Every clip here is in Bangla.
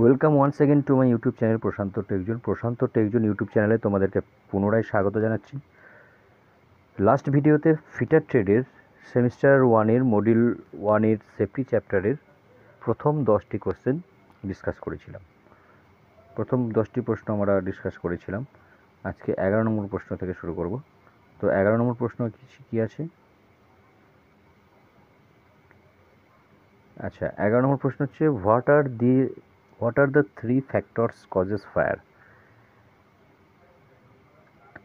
Welcome once again to my YouTube channel Prashant techzone YouTube চ্যানেলে তোমাদেরকে পুনরায় স্বাগত জানাচ্ছি। লাস্ট ভিডিওতে ফিটার ট্রেডের সেমিস্টার ওয়ানের মডিউল ওয়ানের সেফটি চ্যাপ্টারের প্রথম 10টি কোশ্চেন ডিসকাস করেছিলাম। প্রথম 10টি প্রশ্ন আমরা ডিসকাস করেছিলাম। আজকে 11 নম্বর প্রশ্ন থেকে শুরু করব। তো 11 নম্বর প্রশ্ন কী আছে? আচ্ছা, 11 নম্বর প্রশ্ন হচ্ছে what are the three factors causes fire.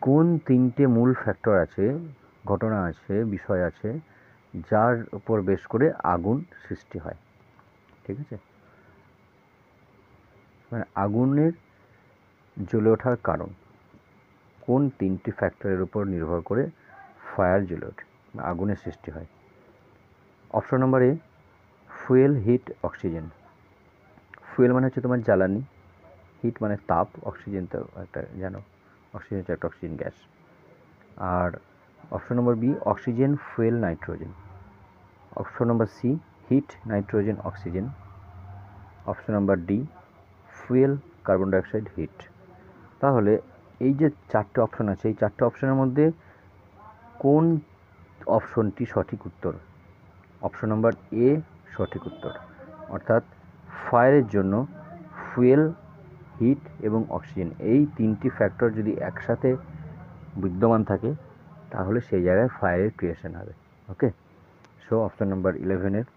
কোন তিনটে মূল ফ্যাক্টর আছে, ঘটনা আছে, বিষয় আছে যার উপর বেশ করে আগুন সৃষ্টি হয়? ঠিক আছে, মানে আগুনের জ্বলে ওঠার কারণ কোন তিনটি ফ্যাক্টরের উপর নির্ভর করে ফায়ার জ্বলে ওঠে, আগুনের সৃষ্টি হয়? অপশন নম্বর এ, ফুয়েল, হিট, অক্সিজেন। ফুয়েল মানে হচ্ছে তোমার জ্বালানি, হিট মানে তাপ, অক্সিজেন তো একটা জানো, অক্সিজেন হচ্ছে একটা অক্সিজেন গ্যাস। আর option number B, oxygen, fuel, nitrogen. Option number C, heat, nitrogen, oxygen. Option number D, fuel, carbon dioxide, heat. তাহলে এই যে চারটে অপশন আছে, এই চারটে অপশনের মধ্যে কোন অপশনটি সঠিক উত্তর? অপশন নাম্বার এ সঠিক উত্তর, অর্থাৎ ফায়ারের জন্য ফুয়েল, হিট এবং অক্সিজেন এই তিনটি ফ্যাক্টর যদি একসাথে বিদ্যমান থাকে তাহলে সেই জায়গায় ফায়ারের ক্রিয়েশন হবে। ওকে, সো অপশন নাম্বার 11-এর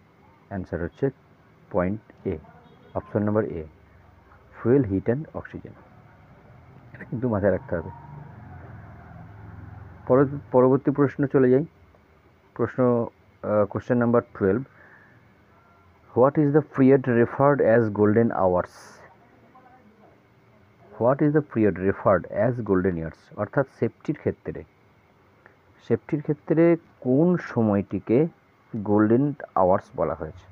অ্যান্সার হচ্ছে point A, option number A, fuel, heat and oxygen. এটা কিন্তু মাথায় রাখতে হবে। পরবর্তী প্রশ্ন চলে যাই। Question number 12, what is the period referred as golden hours? What is the period referred as golden years, অর্থাৎ সেফটির ক্ষেত্রে কোন সময়টিকে গোল্ডেন আওয়ার্স বলা হয়েছে?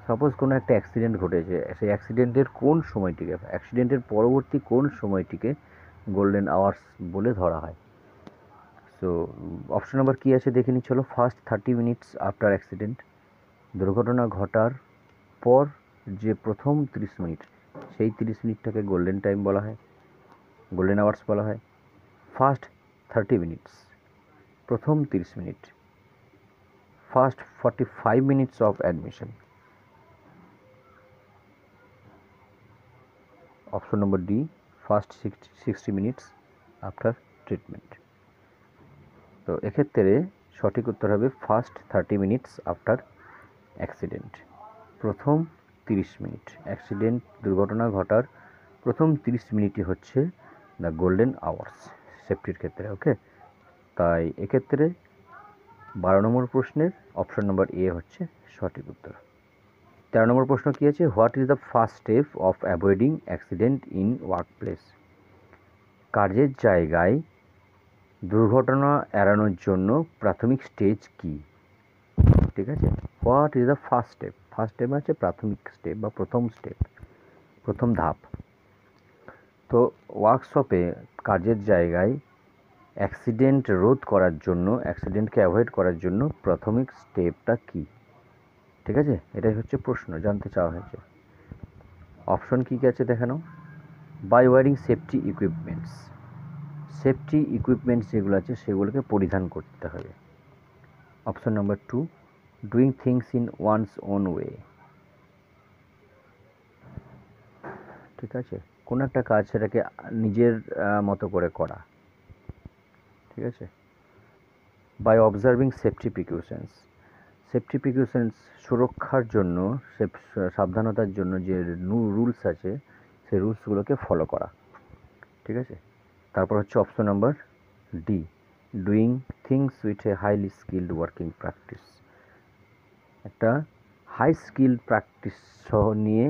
সাপোজ কোনো একটা অ্যাক্সিডেন্ট ঘটেছে, সেই অ্যাক্সিডেন্টের কোন সময়টিকে, অ্যাক্সিডেন্টের পরবর্তী কোন সময়টিকে গোল্ডেন আওয়ার্স বলে ধরা হয়? সো অপশন নাম্বার কী আছে দেখে নিচ্ছি। হলো ফার্স্ট 30 মিনিটস আফটার অ্যাক্সিডেন্ট, দুর্ঘটনা ঘটার পর যে প্রথম 30 মিনিট, সেই 30 মিনিটটাকে গোল্ডেন টাইম বলা হয়, গোল্ডেন আওয়ার্স বলা হয়। ফার্স্ট 30 মিনিটস, প্রথম 30 minute. First 45 minutes of admission. Option number D, first 60 minutes after treatment. তো এক্ষেত্রে সঠিক উত্তর হবে ফার্স্ট 30 মিনিটস আফটার অ্যাক্সিডেন্ট, প্রথম 30 মিনিট। অ্যাক্সিডেন্ট, দুর্ঘটনা ঘটার প্রথম 30 মিনিটই হচ্ছে দ্য গোল্ডেন আওয়ার্স সেফটির ক্ষেত্রে। ওকে, তাই এক্ষেত্রে 12 নম্বর প্রশ্নের অপশন নম্বর এ হচ্ছে সঠিক উত্তর। 13 নম্বর প্রশ্ন কী আছে? What is the first step of avoiding accident in work place? কাজের জায়গায় দুর্ঘটনা এড়ানোর জন্য প্রাথমিক স্টেজ কী? ঠিক আছে, what is the first step? First step হচ্ছে প্রাথমিক স্টেপ বা প্রথম স্টেপ, প্রথম ধাপ। তো ওয়ার্কশপে, কাজের জায়গায় অ্যাক্সিডেন্ট রোধ করার জন্য, অ্যাক্সিডেন্টকে অ্যাভয়েড করার জন্য প্রাথমিক স্টেপটা কী? ঠিক আছে, এটাই হচ্ছে প্রশ্ন, জানতে চাওয়া হয়েছে। অপশন কী কী আছে দেখানো। By wearing safety equipments, safety equipments যেগুলো আছে সেগুলোকে পরিধান করতে হবে। Option number 2, doing things in one's own way. ঠিক আছে, কোনো একটা কাজ সেটাকে নিজের মতো করে করা। ঠিক আছে, by observing safety precautions, safety precautions সুরক্ষার জন্য, সাবধানতার জন্য যে রুলস আছে সেই রুলসগুলোকে ফলো করা। ঠিক আছে, তারপর হচ্ছে option number D, doing things with a highly skilled working practice, একটা হাই স্কিল প্র্যাকটিস সহ নিয়ে,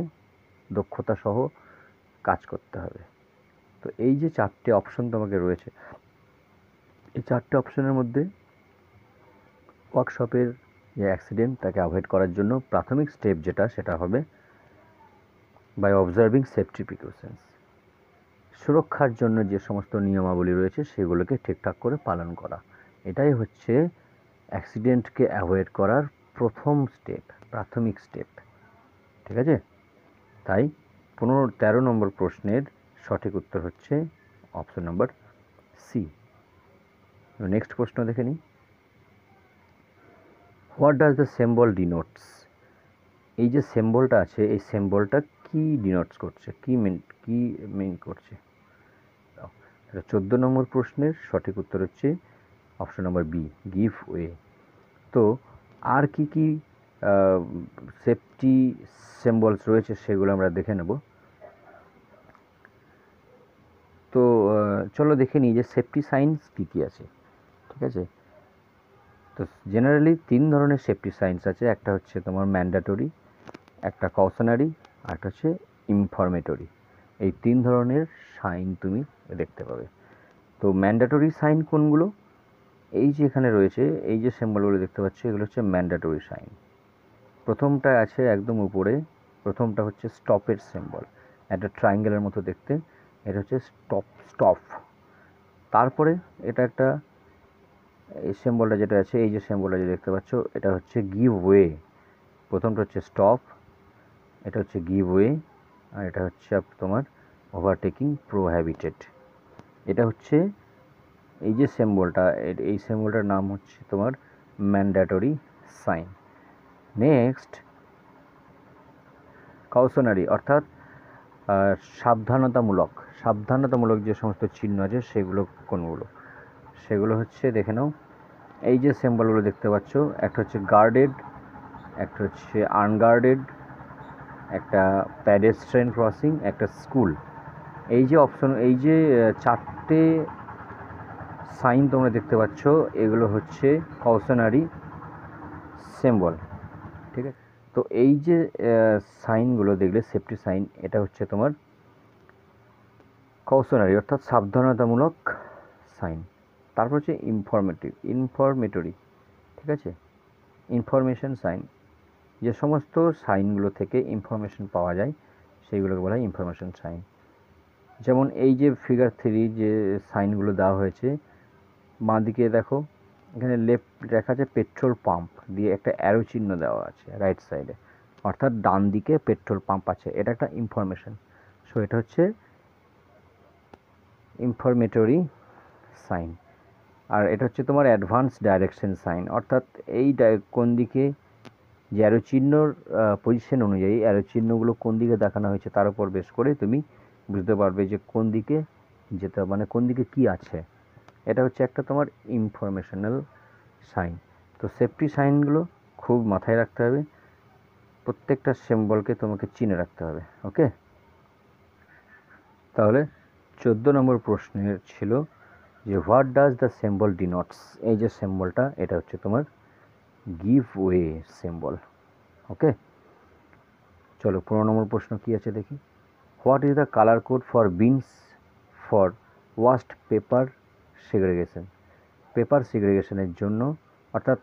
দক্ষতা সহ কাজ করতে হবে। তো এই যে চারটে অপশন তোমাকে রয়েছে, এই চারটে অপশনের মধ্যে ওয়ার্কশপের যে অ্যাক্সিডেন্ট তাকে অ্যাভয়েড করার জন্য প্রাথমিক স্টেপ যেটা, সেটা হবে বাই অবজার্ভিং সেফটি প্রিকশনস, সুরক্ষার জন্য যে সমস্ত নিয়মাবলী রয়েছে সেগুলোকে ঠিকঠাক করে পালন করা। এটাই হচ্ছে অ্যাক্সিডেন্টকে অ্যাভয়েড করার প্রথম স্টেপ, প্রাথমিক স্টেপ। ঠিক আছে, তাই 13 নম্বর প্রশ্নের সঠিক উত্তর হচ্ছে অপশন নাম্বার সি। নেক্সট প্রশ্ন দেখে নিই। What does the symbol denotes? এই যে সিম্বলটা আছে, এই সিম্বলটা কি ডিনোটস করছে, কি মিন করছে? 14 নম্বর প্রশ্নের সঠিক উত্তর হচ্ছে option number B, give way. তো আর কি কি সেফটি সিম্বলস রয়েছে সেগুলো আমরা দেখে নেব। তো চলো দেখে নিই যে সেফটি সাইন্স কী কী আছে। ঠিক আছে, তো জেনারেলি 3 ধরনের সেফটি সাইন্স আছে। একটা হচ্ছে তোমার ম্যান্ডেটরি, একটা কশনারি, আর একটা হচ্ছে ইনফরমেটরি। এই 3 ধরনের সাইন তুমি দেখতে পাবে। তো ম্যান্ডেটরি সাইন কোনগুলো? এই যে এখানে রয়েছে, এই যে সিম্বলগুলো দেখতে পাচ্ছ, এগুলো হচ্ছে ম্যান্ডেটরি সাইন। প্রথমটা আছে একদম উপরে, প্রথমটা হচ্ছে স্টপের সিম্বল, একটা ট্রায়াঙ্গেলের মতো দেখতে, এটা হচ্ছে স্টপ। তারপরে এটা একটা, এই সিম্বলটা যেটা আছে, এই যে সিম্বলটা যে দেখতে পাচ্ছ, এটা হচ্ছে গিভ ওয়ে। প্রথমটা হচ্ছে স্টপ, এটা হচ্ছে গিভ ওয়ে, আর এটা হচ্ছে তোমার ওভারটেকিং প্রোহিবিটেড। এটা হচ্ছে এই যে সিম্বলটা, এই সিম্বলটার নাম হচ্ছে তোমার ম্যান্ডেটরি সাইন। নেক্সট কশনারি, অর্থাৎ সাবধানতামূলক যে সমস্ত চিহ্ন আছে সেগুলো কোনগুলো? সেগুলো হচ্ছে দেখে নাও, এই যে সিম্বলগুলো দেখতে পাচ্ছ, একটা হচ্ছে গার্ডেড, একটা হচ্ছে আনগার্ডেড, একটা প্যাডেস্ট্রিয়ান ক্রসিং, একটা স্কুল। এই যে অপশন, এই যে 4টে সাইন তোমরা দেখতে পাচ্ছ, এগুলো হচ্ছে কশনারি সিম্বল। ঠিক আছে, তো এই যে সাইনগুলো দেখলে সেফটি সাইন, এটা হচ্ছে তোমার কশনারি অর্থাৎ সাবধানতামূলক সাইন। তারপর হচ্ছে ইনফরমেটরি। ঠিক আছে, ইনফরমেশন সাইন, যে সমস্ত সাইনগুলো থেকে ইনফরমেশন পাওয়া যায় সেইগুলোকে বলা হয় ইনফরমেশন সাইন। যেমন এই যে ফিগার 3 যে সাইনগুলো দেওয়া হয়েছে, বাঁ দিকে দেখো, এখানে লেফট লেখা আছে পেট্রোল পাম্প, দিয়ে একটা অ্যারো চিহ্ন দেওয়া আছে রাইট সাইডে, অর্থাৎ ডান দিকে পেট্রোল পাম্প আছে, এটা একটা ইনফরমেশন। সো এটা হচ্ছে ইনফরমেটরি সাইন। আর এটা হচ্ছে তোমার অ্যাডভান্স ডাইরেকশন সাইন, অর্থাৎ এই কোন দিকে যে অ্যারো চিহ্নর পজিশন অনুযায়ী অ্যারো চিহ্নগুলো কোন দিকে দেখানো হয়েছে তার উপর বেস করে তুমি বুঝতে পারবে যে কোন দিকে যেতে, মানে কোন দিকে কি আছে। এটা হচ্ছে একটা তোমার ইনফরমেশনাল সাইন। তো সেফটি সাইনগুলো খুব মাথায় রাখতে হবে, প্রত্যেকটা সিম্বলকে তোমাকে চিনে রাখতে হবে। ওকে, তাহলে 14 নম্বর প্রশ্নের ছিল যে what does the symbol denotes? এই যে সিম্বলটা, এটা হচ্ছে তোমার গিভ ওয়ে সিম্বল। ওকে, চলো 15 নম্বর প্রশ্ন কি আছে দেখি। What is the colour code for bins for waste paper segregation? Paper সেগ্রিগেশনের জন্য, অর্থাৎ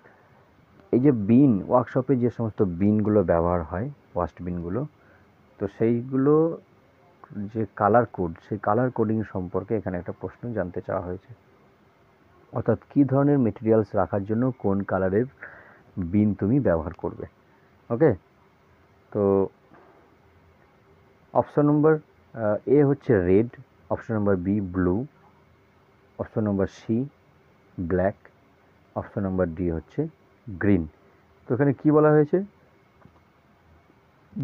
এই যে বিন, ওয়ার্কশপে যে সমস্ত বিনগুলো ব্যবহার হয়, ওয়াস্ট বিনগুলো, তো সেইগুলো যে কালার কোড, সেই কালার কোডিং সম্পর্কে এখানে একটা প্রশ্ন জানতে চাওয়া হয়েছে। অর্থাৎ কী ধরনের মেটেরিয়ালস রাখার জন্য কোন কালারের বিন তুমি ব্যবহার করবে। ওকে, তো অপশন নম্বর এ হচ্ছে red, option number B blue, option number C black, option number D হচ্ছে গ্রিন। তো এখানে কী বলা হয়েছে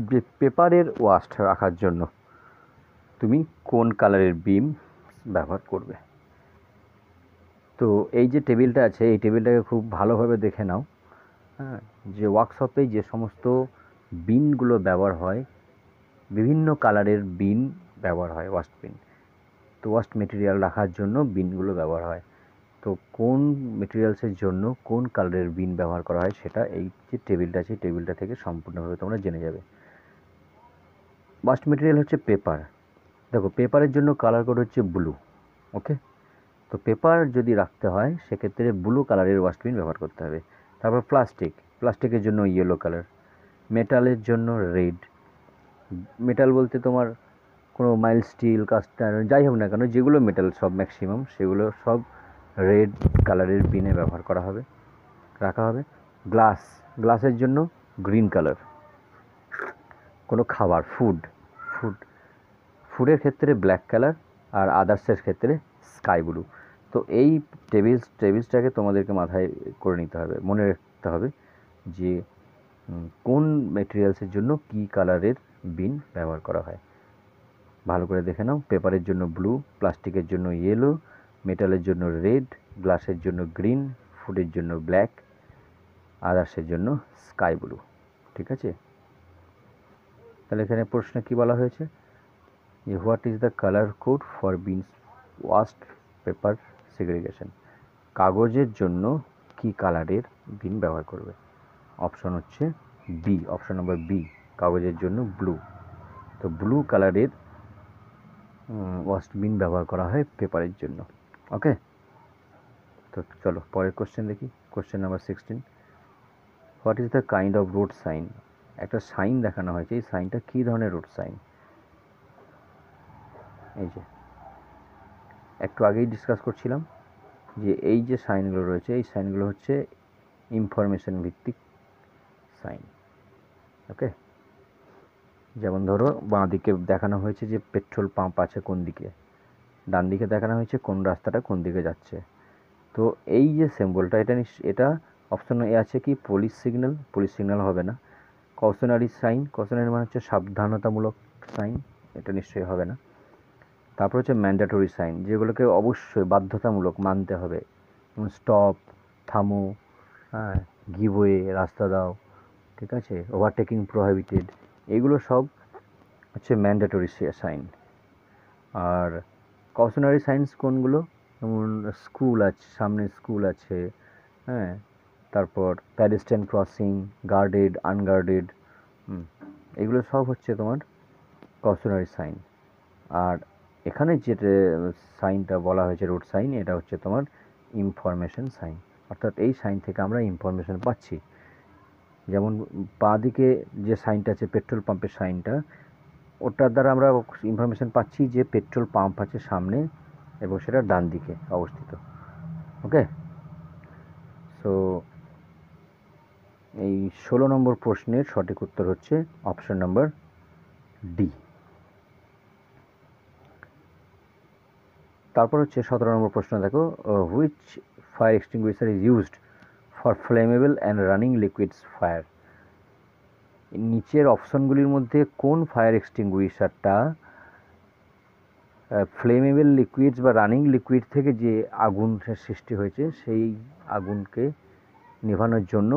যে পেপারের ওয়াস্ট রাখার জন্য তুমি কোন কালারের বিন ব্যবহার করবে। তো এই যে টেবিলটা আছে, এই টেবিলটাকে খুব ভালোভাবে দেখে নাও। হ্যাঁ, যে ওয়ার্কশপে যে সমস্ত বিনগুলো ব্যবহার হয়, বিভিন্ন কালারের বিন ব্যবহার হয়, ওয়াস্ট বিন। তো ওয়াস্ট মেটেরিয়াল রাখার জন্য বিনগুলো ব্যবহার হয়। তো কোন মেটেরিয়ালসের জন্য কোন কালারের বিন ব্যবহার করা হয় সেটা এই যে টেবিলটা আছে, টেবিলটা থেকে সম্পূর্ণভাবে তোমরা জেনে যাবে। ওয়াস্ট মেটেরিয়াল হচ্ছে পেপার। দেখো, পেপারের জন্য কালার কোড হচ্ছে ব্লু। ওকে, তো পেপার যদি রাখতে হয় সেক্ষেত্রে ব্লু কালারের ওয়াস্ট বিন ব্যবহার করতে হবে। তারপর প্লাস্টিকের জন্য ইয়েলো কালার, মেটালের জন্য রেড। মেটাল বলতে তোমার কোনো মাইল্ড স্টিল, কাস্ট আয়রন, যাই হোক না কেন, যেগুলো মেটাল সব ম্যাক্সিমাম সেগুলো সব রেড কালারের বিনে ব্যবহার করা হবে, রাখা হবে। গ্লাসের জন্য গ্রিন কালার। কোনো খাবার, ফুড ফুডের ক্ষেত্রে ব্ল্যাক কালার, আর আদার্সের ক্ষেত্রে স্কাই ব্লু। তো এই টেবিলসটাকে তোমাদেরকে মাথায় করে নিতে হবে, মনে রাখতে হবে যে কোন মেটেরিয়ালসের জন্য কী কালারের বিন ব্যবহার করা হয়। ভালো করে দেখে নাও। পেপারের জন্য ব্লু, প্লাস্টিকের জন্য ইয়েলো, মেটালের জন্য রেড, গ্লাসের জন্য গ্রিন, ফুডের জন্য ব্ল্যাক, আদার্সের জন্য স্কাই ব্লু। ঠিক আছে, তাহলে এখানে প্রশ্নে কি বলা হয়েছে যে what is the colour code for bins waste paper segregation. কাগজের জন্য কি কালারের বিন ব্যবহার করবে? অপশন হচ্ছে বি, অপশন নম্বর বি, কাগজের জন্য ব্লু। তো ব্লু কালারের ওয়াস্ট বিন ব্যবহার করা হয় পেপারের জন্য। ওকে, তো চলো পরের কোশ্চেন দেখি। Question number 16, what is the kind of road sign. একটা সাইন দেখানো হয়েছে, এই সাইনটা কী ধরনের রোড সাইন? এই যে একটু আগেই ডিসকাস করছিলাম যে এই যে সাইনগুলো রয়েছে, এই সাইনগুলো হচ্ছে ইনফরমেশন ভিত্তিক সাইন। ওকে, যেমন ধরো বাঁ দিকে দেখানো হয়েছে যে পেট্রোল পাম্প আছে কোন দিকে, ডান দিকে দেখানো হয়েছে কোন রাস্তাটা কোন দিকে যাচ্ছে। তো এই যে সিম্বলটা, এটা অপশন এ আছে কি পুলিশ সিগন্যাল, পুলিশ সিগন্যাল হবে না। কশনারি সাইন, কশনারি মানে হচ্ছে সাবধানতামূলক সাইন, এটা নিশ্চয়ই হবে না। তারপর হচ্ছে ম্যান্ডেটরি সাইন, যেগুলোকে অবশ্যই বাধ্যতামূলক মানতে হবে, যেমন স্টপ, থামো, হ্যাঁ, গিভ ওয়ে, রাস্তা দাও, ঠিক আছে, ওভারটেকিং প্রোহিবিটেড, এগুলো সব হচ্ছে ম্যান্ডেটরি সাইন। আর কশনারি সাইন্স কোনগুলো? যেমন স্কুল আছে, সামনে স্কুল আছে, হ্যাঁ, তারপর প্যাডেস্ট্রিয়ান ক্রসিং, গার্ডেড, আনগার্ডেড, এগুলো সব হচ্ছে তোমার কশনারি সাইন। আর এখানে যে সাইনটা বলা হয়েছে রোড সাইন, এটা হচ্ছে তোমার ইনফরমেশন সাইন, অর্থাৎ এই সাইন থেকে আমরা ইনফরমেশন পাচ্ছি। যেমন বাঁ দিকে যে সাইনটা আছে পেট্রোল পাম্পের সাইনটা, ওটার দ্বারা আমরা ইনফরমেশন পাচ্ছি যে পেট্রোল পাম্প আছে সামনে এবং সেটা ডান দিকে অবস্থিত। ওকে, সো এই 16 নম্বর প্রশ্নের সঠিক উত্তর হচ্ছে অপশন নাম্বার ডি। তারপর হচ্ছে 17 নম্বর প্রশ্ন দেখো, which fire extinguisher is used for flammable and running liquids fire. নিচের অপশনগুলির মধ্যে কোন ফায়ার এক্সটিংগুইশারটা ফ্লেমেবল লিকুইডস বা রানিং লিকুইড থেকে যে আগুনের সৃষ্টি হয়েছে সেই আগুনকে নেভানোর জন্য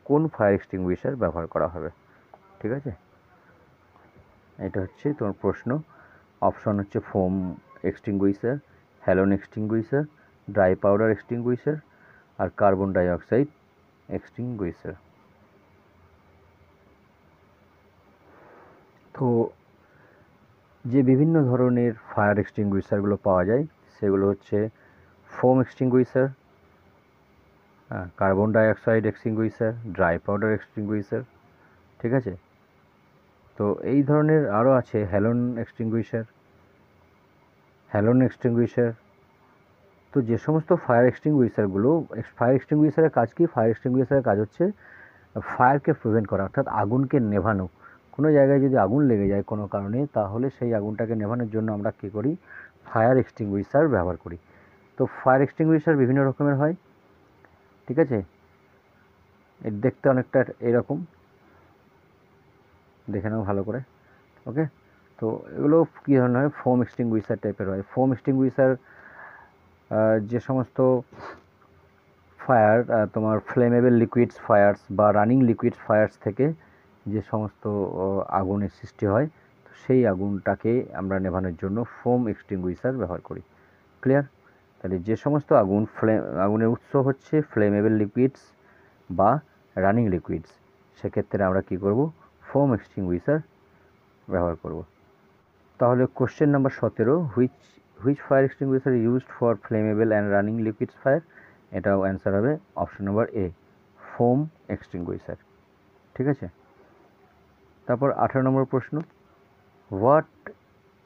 কোন ফায়ার এক্সটিংগুইশার ব্যবহার করা হবে? ঠিক আছে, এটা হচ্ছে তোমার প্রশ্ন। অপশন হচ্ছে foam extinguisher, halon extinguisher, dry powder extinguisher, আর কার্বন ডাইঅক্সাইড এক্সটিংগুইশার। তো যে বিভিন্ন ধরনের ফায়ার এক্সটিংগুইশারগুলো পাওয়া যায় সেগুলো হচ্ছে foam extinguisher, carbon dioxide extinguisher, dry powder extinguisher. ঠিক আছে, তো এই ধরনের আরও আছে হ্যালোন এক্সটিংগুইশার, তো যে সমস্ত ফায়ার এক্সটিংগুইশারের কাজ কি? ফায়ার এক্সটিংগুইশারের কাজ হচ্ছে ফায়ারকে প্রিভেন্ট করা, অর্থাৎ আগুনকে নেভানো। কোনো জায়গায় যদি আগুন লেগে যায় কোনো কারণে, তাহলে সেই আগুনটাকে নেভানোর জন্য আমরা কী করি? ফায়ার এক্সটিংগুইশার ব্যবহার করি। তো ফায়ার এক্সটিংগুইশার বিভিন্ন রকমের হয়, ঠিক আছে, এর দেখতে অনেকটা এরকম, দেখে নাও ভালো করে। ওকে, তো এগুলো কী ধরনের হয়? ফোম এক্সটিংগুইশার টাইপের হয়। ফোম এক্সটিংগুইশার যে সমস্ত ফায়ার তোমার ফ্লেমেবল লিকুইডস ফায়ার্স বা রানিং লিকুইডস ফায়ার্স থেকে যে সমস্ত আগুনের সৃষ্টি হয়, তো সেই আগুনটাকে আমরা নেভানোর জন্য ফোম এক্সটিংগুইশার ব্যবহার করি। ক্লিয়ার? তাহলে যে সমস্ত আগুনের উৎস হচ্ছে ফ্লেমেবল লিকুইডস বা রানিং লিকুইডস, সেক্ষেত্রে আমরা কী করব? ফোম এক্সটিংগুইশার ব্যবহার করব। তাহলে question number 17, which fire extinguisher used for flammable and running liquids fire, এটাও অ্যান্সার হবে option number A, foam extinguisher. ঠিক আছে, তারপর 18 নম্বর প্রশ্ন, what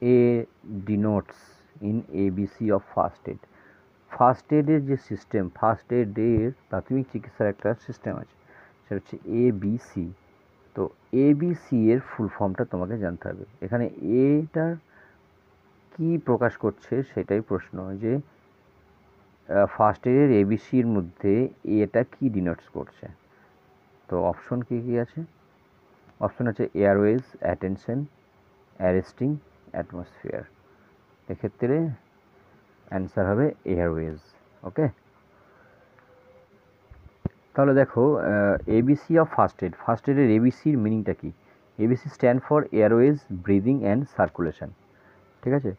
A denotes in ABC of first aid. First এডের যে সিস্টেম, ফার্স্ট এডের প্রাথমিক চিকিৎসার একটা সিস্টেম আছে, সেটা হচ্ছে ABC। তো ABC এর ফুল ফর্মটা তোমাকে জানতে হবে। এখানে এটার কি প্রকাশ করছে সেটাই প্রশ্ন, যে ফার্স্ট এর এবিসির মধ্যে এটা কি ডিনোটস করছে। তো অপশন কি কি আছে? অপশন আছে এয়ারওয়েজ, অ্যাটেনশন, অ্যারেস্টিং, অ্যাটমসফিয়ার। এক্ষেত্রে অ্যান্সার হবে এয়ারওয়েজ। ওকে, তাহলে দেখো ABC of first aid, first এডের এবিসির মিনিংটা কি? ABC stand for airways, breathing and circulation. ঠিক আছে,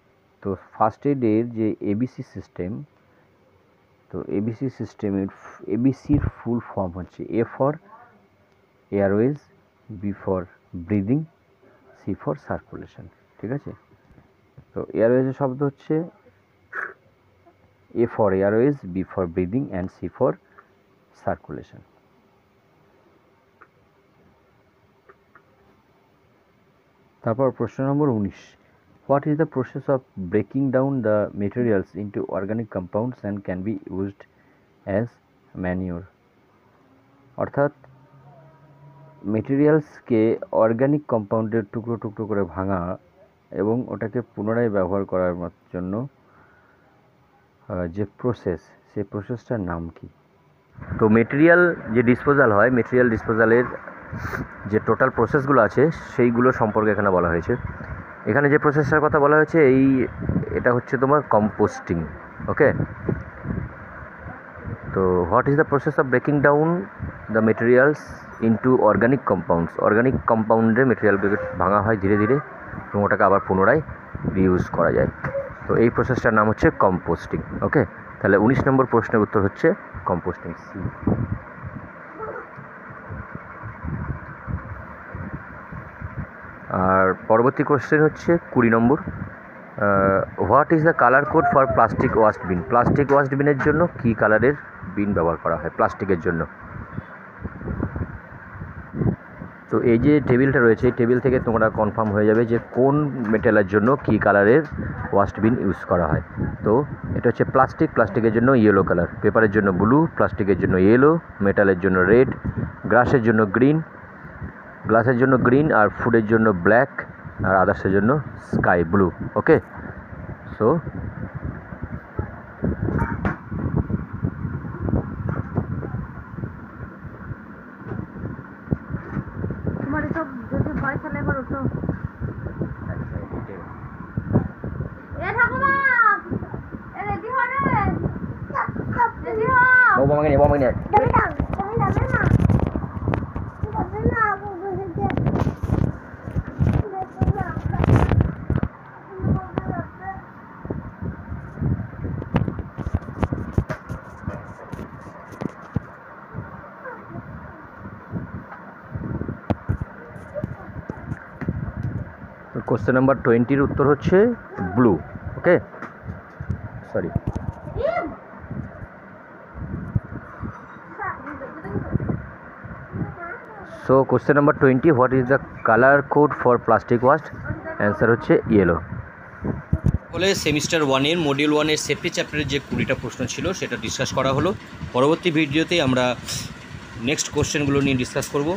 তো ফার্স্ট এডের যে এবিসি সিস্টেম, তো এবিসি সিস্টেমের এবিসির ফুল ফর্ম হচ্ছে A for airways, B for breathing, C for circulation. ঠিক আছে, তো এয়ারওয়েজের শব্দ হচ্ছে A for airways, B for breathing and C for circulation. তারপর প্রশ্ন number 19, what is the process of breaking down the materials into organic compounds and can be used as manure. অর্থাৎ মেটেরিয়ালসকে অর্গানিক কম্পাউন্ডের টুকরো টুকরো করে ভাঙা এবং ওটাকে পুনরায় ব্যবহার করার জন্য যে প্রসেস, সেই প্রসেসটার নাম কি? তো মেটেরিয়াল যে ডিসপোজাল হয়, মেটেরিয়াল ডিসপোজালের যে টোটাল প্রসেসগুলো আছে সেইগুলো সম্পর্কে এখানে বলা হয়েছে। এখানে যে প্রসেসটার কথা বলা হয়েছে এটা হচ্ছে তোমার কম্পোস্টিং। ওকে, তো what is the process of breaking down the materials into organic compounds. Organic কম্পাউন্ডে মেটেরিয়ালগুলোকে ভাঙা হয় ধীরে ধীরে এবং ওটাকে আবার পুনরায় রিইউজ করা যায়। তো এই প্রসেসটার নাম হচ্ছে কম্পোস্টিং। ওকে, তাহলে 19 নম্বর প্রশ্নের উত্তর হচ্ছে কম্পোস্টিং, সি। আর পরবর্তী কোশ্চেন হচ্ছে 20 নম্বর, what is the colour code for plastic waste bin. Plastic waste বিনের জন্য কী কালারের বিন ব্যবহার করা হয় প্লাস্টিকের জন্য? তো এই যে টেবিলটা রয়েছে, এই টেবিল থেকে তোমরা কনফার্ম হয়ে যাবে যে কোন মেটালের জন্য কী কালারের ওয়াস্ট বিন ইউজ করা হয়। তো এটা হচ্ছে প্লাস্টিকের জন্য ইয়েলো কালার, পেপারের জন্য ব্লু, প্লাস্টিকের জন্য ইয়েলো, মেটালের জন্য রেড, গ্লাসের জন্য গ্রিন, আর ফুডের জন্য ব্ল্যাক, আর আদার্সের জন্য sky blue. Okay, so question number 20 উত্তর হচ্ছে blue. Okay, sorry, so question number 20, what is the colour code for plastic waste? Answer হচ্ছে ইয়েলো। বলে সেমিস্টার 1-এর মডিউল 1-এর সেফটি চ্যাপ্টারের যে 20টা প্রশ্ন ছিল সেটা ডিসকাস করা হলো। পরবর্তী ভিডিওতে আমরা নেক্সট কোশ্চেনগুলো নিয়ে ডিসকাস করব।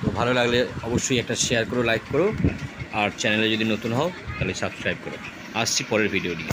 তো ভালো লাগলে অবশ্যই একটা শেয়ার করো, লাইক করো, আর চ্যানেলে যদি নতুন হও তাহলে সাবস্ক্রাইব করো। আসছি পরের ভিডিও নিয়ে।